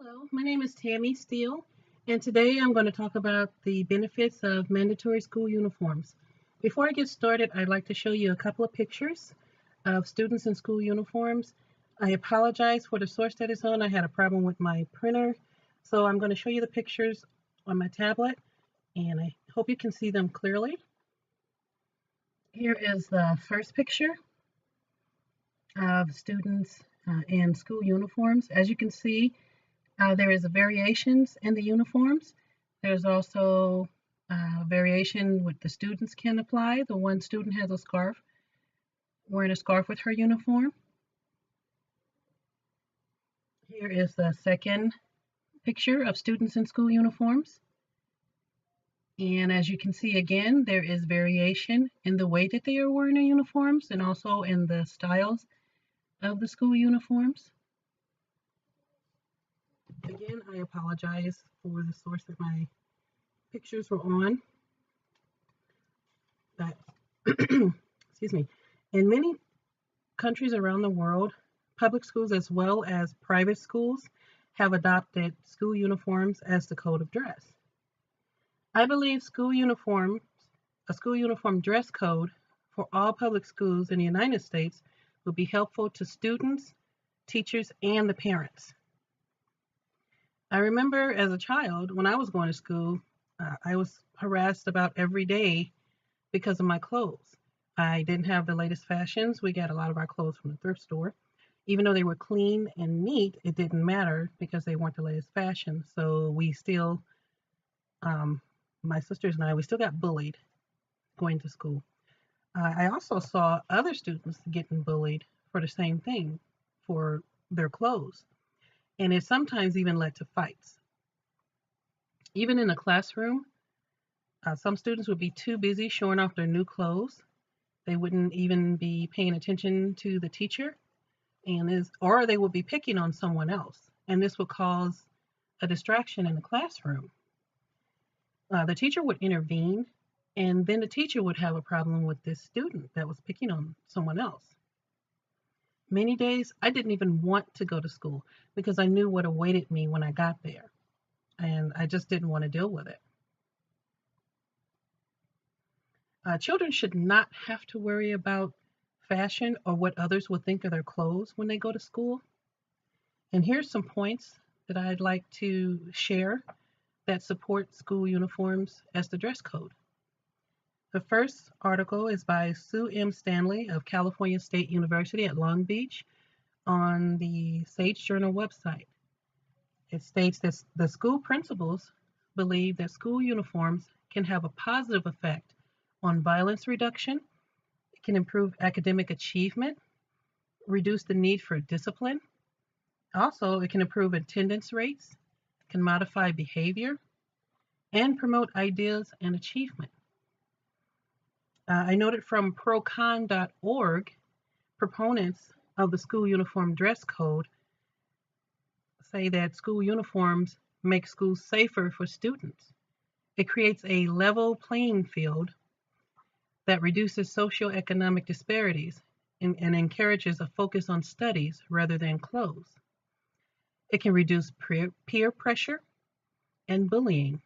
Hello, my name is Tammy Steele, and today I'm going to talk about the benefits of mandatory school uniforms. Before I get started, I'd like to show you a couple of pictures of students in school uniforms. I apologize for the source that it's on. I had a problem with my printer, so I'm going to show you the pictures on my tablet, and I hope you can see them clearly. Here is the first picture of students in school uniforms. As you can see, there is a variations in the uniforms. There's also variation with the students can apply. The one student has a scarf, wearing a scarf with her uniform. Here is the second picture of students in school uniforms. And as you can see again, there is variation in the way that they are wearing their uniforms and also in the styles of the school uniforms. Again, I apologize for the source that my pictures were on. But, excuse me, in many countries around the world, public schools as well as private schools have adopted school uniforms as the code of dress. I believe a school uniform dress code for all public schools in the United States would be helpful to students, teachers, and the parents. I remember as a child, when I was going to school, I was harassed about every day because of my clothes. I didn't have the latest fashions. We got a lot of our clothes from the thrift store. Even though they were clean and neat, it didn't matter because they weren't the latest fashion. So we still, my sisters and I, we still got bullied going to school. I also saw other students getting bullied for the same thing, for their clothes. And it sometimes even led to fights. Even in a classroom, some students would be too busy showing off their new clothes. They wouldn't even be paying attention to the teacher, or they would be picking on someone else. And this would cause a distraction in the classroom. The teacher would intervene, and then the teacher would have a problem with this student that was picking on someone else. Many days, I didn't even want to go to school because I knew what awaited me when I got there, and I just didn't want to deal with it. Children should not have to worry about fashion or what others will think of their clothes when they go to school. And here's some points that I'd like to share that support school uniforms as the dress code. The first article is by Sue M. Stanley of California State University at Long Beach on the Sage Journal website. It states that the school principals believe that school uniforms can have a positive effect on violence reduction. It can improve academic achievement, reduce the need for discipline. Also, it can improve attendance rates, can modify behavior, and promote ideas and achievement. I noted from procon.org, proponents of the school uniform dress code say that school uniforms make schools safer for students. It creates a level playing field that reduces socioeconomic disparities and encourages a focus on studies rather than clothes. It can reduce peer pressure and bullying.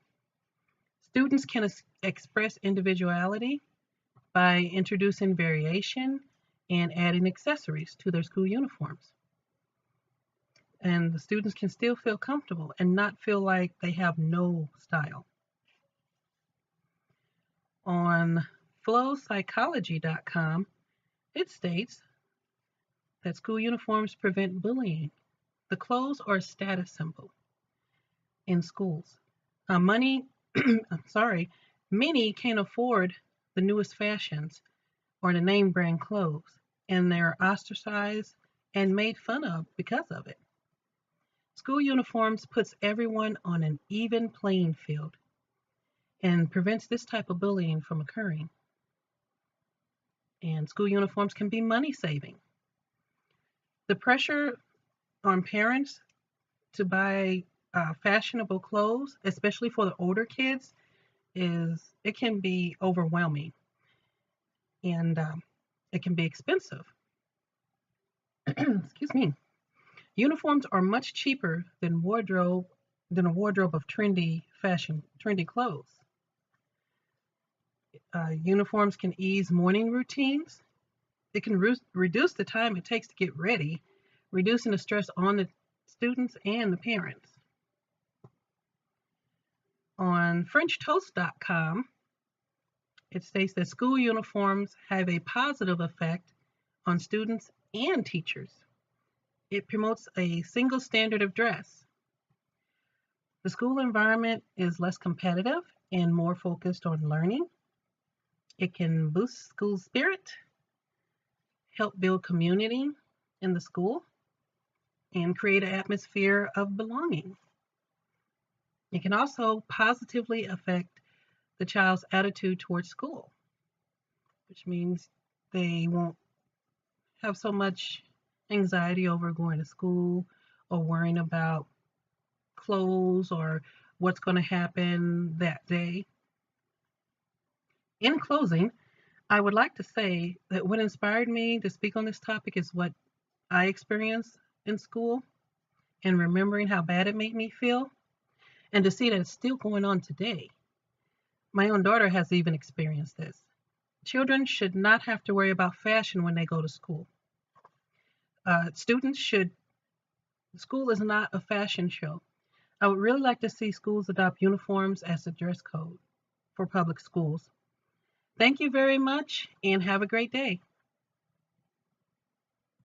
Students can express individuality by introducing variation and adding accessories to their school uniforms. And the students can still feel comfortable and not feel like they have no style. On flowpsychology.com, it states that school uniforms prevent bullying. The clothes are a status symbol in schools. Many can't afford the newest fashions or the name brand clothes, and they're ostracized and made fun of because of it. School uniforms puts everyone on an even playing field and prevents this type of bullying from occurring. And school uniforms can be money saving. The pressure on parents to buy fashionable clothes, especially for the older kids, it can be overwhelming, and it can be expensive. Excuse me. Uniforms are much cheaper than a wardrobe of trendy clothes. Uniforms can ease morning routines. It can reduce the time it takes to get ready, reducing the stress on the students and the parents. On FrenchToast.com, it states that school uniforms have a positive effect on students and teachers. It promotes a single standard of dress. The school environment is less competitive and more focused on learning. It can boost school spirit, help build community in the school, and create an atmosphere of belonging. It can also positively affect the child's attitude towards school, which means they won't have so much anxiety over going to school or worrying about clothes or what's going to happen that day. In closing, I would like to say that what inspired me to speak on this topic is what I experienced in school and remembering how bad it made me feel, and to see that it's still going on today. My own daughter has even experienced this. Children should not have to worry about fashion when they go to school. Students should, school is not a fashion show. I would really like to see schools adopt uniforms as a dress code for public schools. Thank you very much and have a great day.